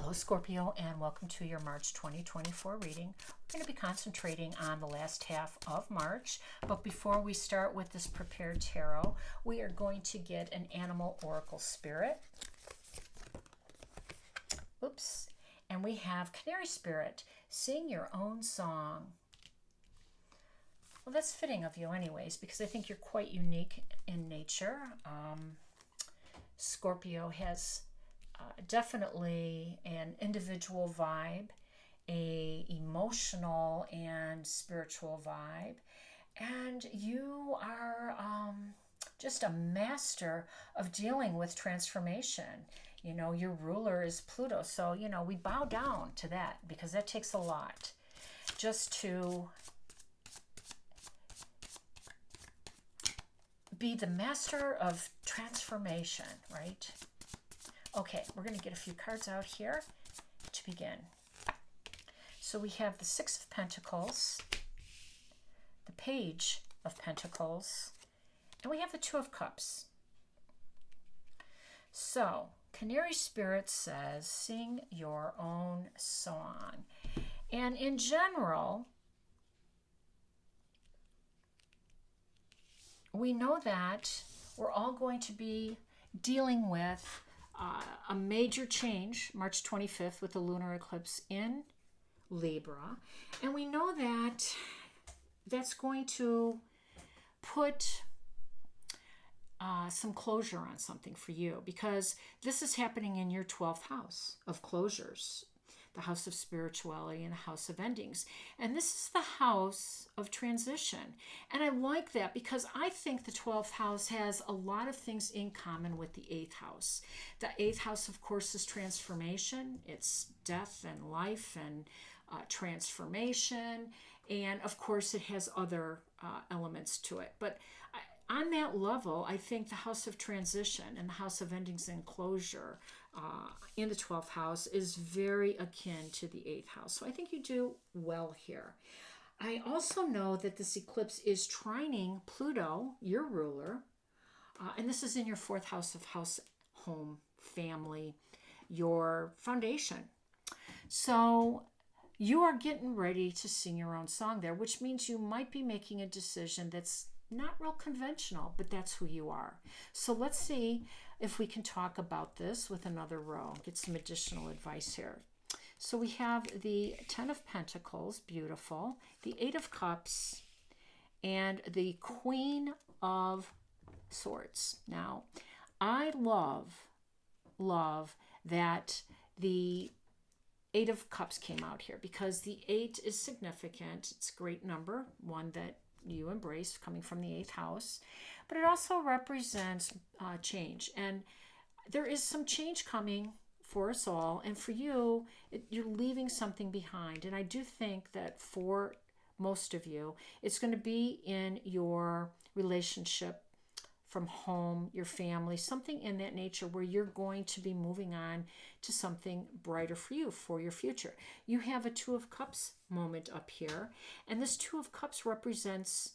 Hello Scorpio, and welcome to your March 2024 reading. We're going to be concentrating on the last half of March, but before we start with this prepared tarot, we are going to get an animal oracle spirit. Oops. And we have Canary Spirit, sing your own song. Well, that's fitting of you anyways, because I think you're quite unique in nature. Scorpio has definitely an individual vibe, a emotional and spiritual vibe, and you are just a master of dealing with transformation. You know, your ruler is Pluto, so you know we bow down to that because that takes a lot just to be the master of transformation, right? Okay, we're going to get a few cards out here to begin. So we have the Six of Pentacles, the Page of Pentacles, and we have the Two of Cups. So, Canary Spirit says, sing your own song. And in general, we know that we're all going to be dealing with a major change, March 25th, with the lunar eclipse in Libra. And we know that that's going to put some closure on something for you, because this is happening in your 12th house of closures, the house of spirituality and the house of endings. And this is the house of transition. And I like that because I think the 12th house has a lot of things in common with the 8th house. The 8th house, of course, is transformation. It's death and life and transformation. And of course, it has other elements to it. But on that level, I think the house of transition and the house of endings and closure in the 12th house is very akin to the 8th house. So I think you do well here. I also know that this eclipse is trining Pluto, your ruler, and this is in your 4th house of house, home, family, your foundation. So you are getting ready to sing your own song there, which means you might be making a decision that's not real conventional, but that's who you are. So let's see if we can talk about this with another row, get some additional advice here. So we have the 10 of Pentacles, beautiful, the 8 of Cups, and the Queen of Swords. Now, I love that the 8 of Cups came out here, because the 8 is significant. It's a great number, one that you embrace coming from the 8th house, but it also represents change. And there is some change coming for us all. And for you, you're leaving something behind. And I do think that for most of you, it's going to be in your relationship from home, your family, something in that nature where you're going to be moving on to something brighter for you, for your future. You have a Two of Cups moment up here, and this Two of Cups represents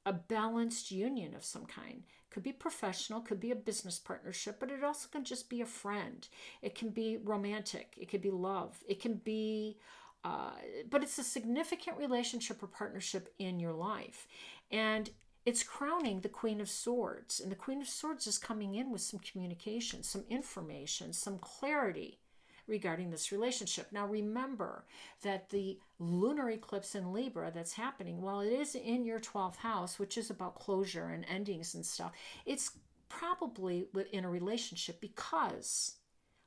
a balanced union of some kind. Could be professional, could be a business partnership, but it also can just be a friend. It can be romantic, it could be love, it can be but it's a significant relationship or partnership in your life. And it's crowning the Queen of Swords. And the Queen of Swords is coming in with some communication, some information, some clarity regarding this relationship. Now remember that the lunar eclipse in Libra that's happening, while it is in your 12th house, which is about closure and endings and stuff, it's probably in a relationship because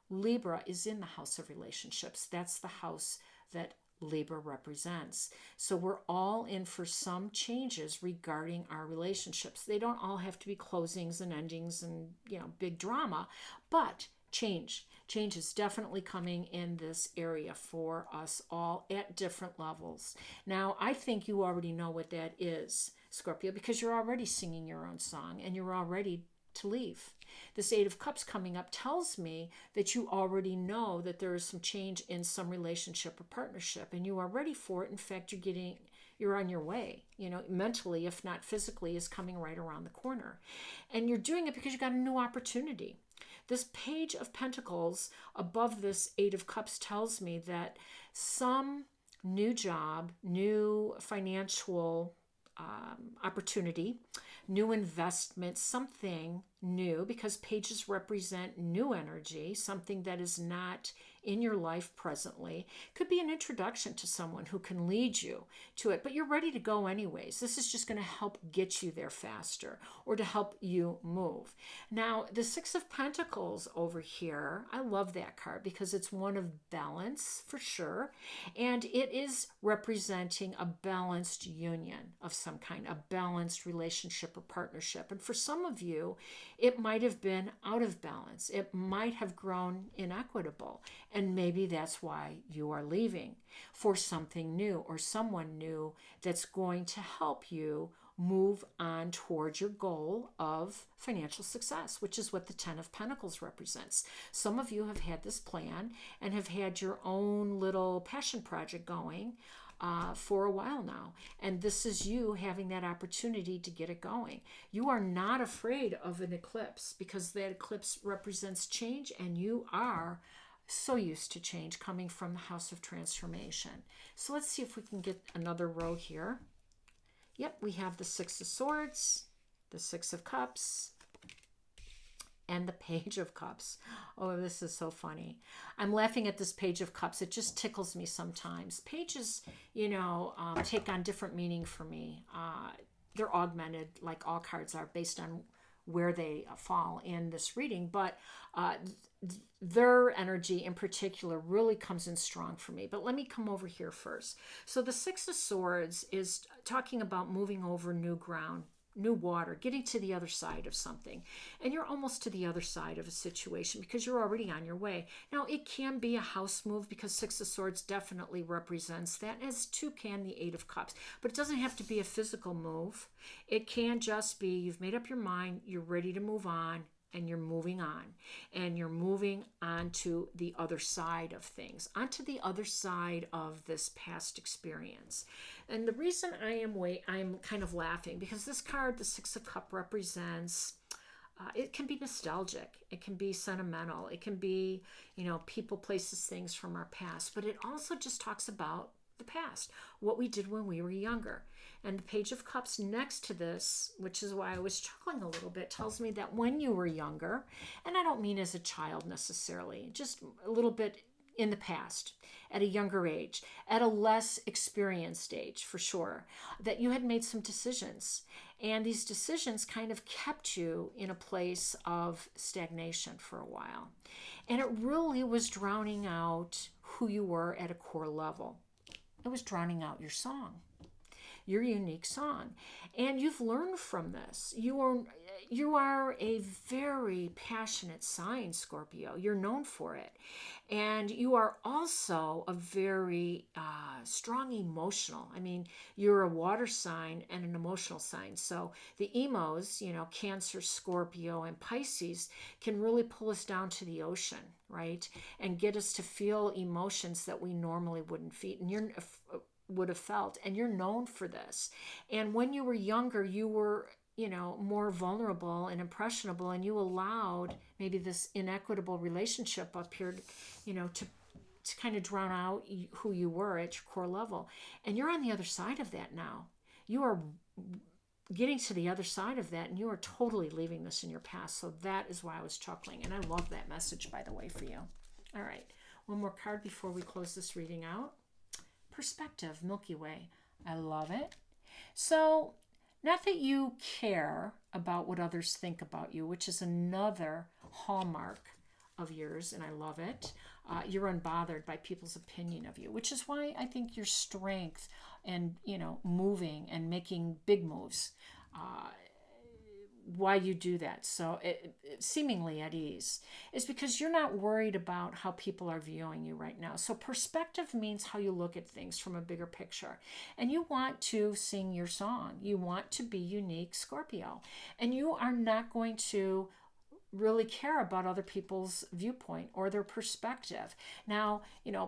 Libra is in the house of relationships. That's the house that Libra represents. So we're all in for some changes regarding our relationships. They don't all have to be closings and endings and, you know, big drama, but change is definitely coming in this area for us all at different levels. Now, I think you already know what that is, Scorpio, because you're already singing your own song and you're already to leave. This 8 of Cups coming up tells me that you already know that there is some change in some relationship or partnership, and you are ready for it. In fact, you're on your way, you know, mentally, if not physically, is coming right around the corner. And you're doing it because you got a new opportunity. This Page of Pentacles above this Eight of Cups tells me that some new job, new financial opportunity, new investment, something new, because pages represent new energy, something that is not in your life presently. Could be an introduction to someone who can lead you to it, but you're ready to go anyways. This is just going to help get you there faster, or to help you move. Now, the Six of Pentacles over here, I love that card because it's one of balance for sure, and it is representing a balanced union of some kind, a balanced relationship or partnership. And for some of you, it might have been out of balance. It might have grown inequitable. And maybe that's why you are leaving for something new or someone new that's going to help you move on towards your goal of financial success, which is what the Ten of Pentacles represents. Some of you have had this plan and have had your own little passion project going for a while now. And this is you having that opportunity to get it going. You are not afraid of an eclipse, because that eclipse represents change, and you are so used to change coming from the House of Transformation. So let's see if we can get another row here. Yep, we have the Six of Swords, the Six of Cups, and the Page of Cups. Oh, this is so funny. I'm laughing at this Page of Cups. It just tickles me sometimes. Pages, take on different meaning for me. They're augmented, like all cards are, based on where they fall in this reading, but their energy in particular really comes in strong for me. But let me come over here first. So the Six of Swords is talking about moving over new ground, new water, getting to the other side of something. And you're almost to the other side of a situation because you're already on your way. Now, it can be a house move, because Six of Swords definitely represents that, as too can the Eight of Cups. But it doesn't have to be a physical move. It can just be you've made up your mind, you're ready to move on, and you're moving on. And you're moving on to the other side of things, onto the other side of this past experience. And the reason I'm kind of laughing, because this card, the Six of Cups, represents, it can be nostalgic, it can be sentimental, it can be, people, places, things from our past, but it also just talks about the past, what we did when we were younger. And the Page of Cups next to this, which is why I was chuckling a little bit, tells me that when you were younger, and I don't mean as a child necessarily, just a little bit in the past, at a younger age, at a less experienced age for sure, that you had made some decisions. And these decisions kind of kept you in a place of stagnation for a while. And it really was drowning out who you were at a core level. It was drowning out your song, your unique song. And you've learned from this. You are a very passionate sign, Scorpio. You're known for it. And you are also a very strong emotional. I mean, you're a water sign and an emotional sign. So the emos, Cancer, Scorpio, and Pisces can really pull us down to the ocean, right? And get us to feel emotions that we normally wouldn't feel. And would have felt, and you're known for this. And when you were younger, you were more vulnerable and impressionable, and you allowed maybe this inequitable relationship up here to kind of drown out who you were at your core level. And you're on the other side of that now. You are getting to the other side of that, and you are totally leaving this in your past. So that is why I was chuckling, and I love that message, by the way, for you. All right, one more card before we close this reading out. Perspective, Milky Way. I love it. So, not that you care about what others think about you, which is another hallmark of yours, and I love it. You're unbothered by people's opinion of you, which is why I think your strength and, moving and making big moves, why you do that so seemingly at ease, is because you're not worried about how people are viewing you right now. So perspective means how you look at things from a bigger picture. And you want to sing your song. You want to be unique, Scorpio. And you are not going to really care about other people's viewpoint or their perspective. Now,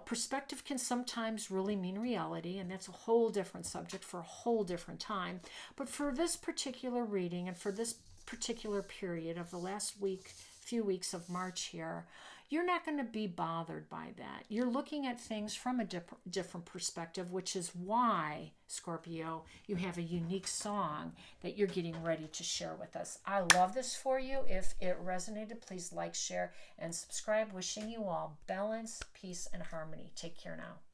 perspective can sometimes really mean reality, and that's a whole different subject for a whole different time. But for this particular reading and for this particular period of the last week, few weeks of March here, you're not going to be bothered by that. You're looking at things from a different perspective, which is why, Scorpio, you have a unique song that you're getting ready to share with us. I love this for you. If it resonated, please like, share, and subscribe. Wishing you all balance, peace, and harmony. Take care now.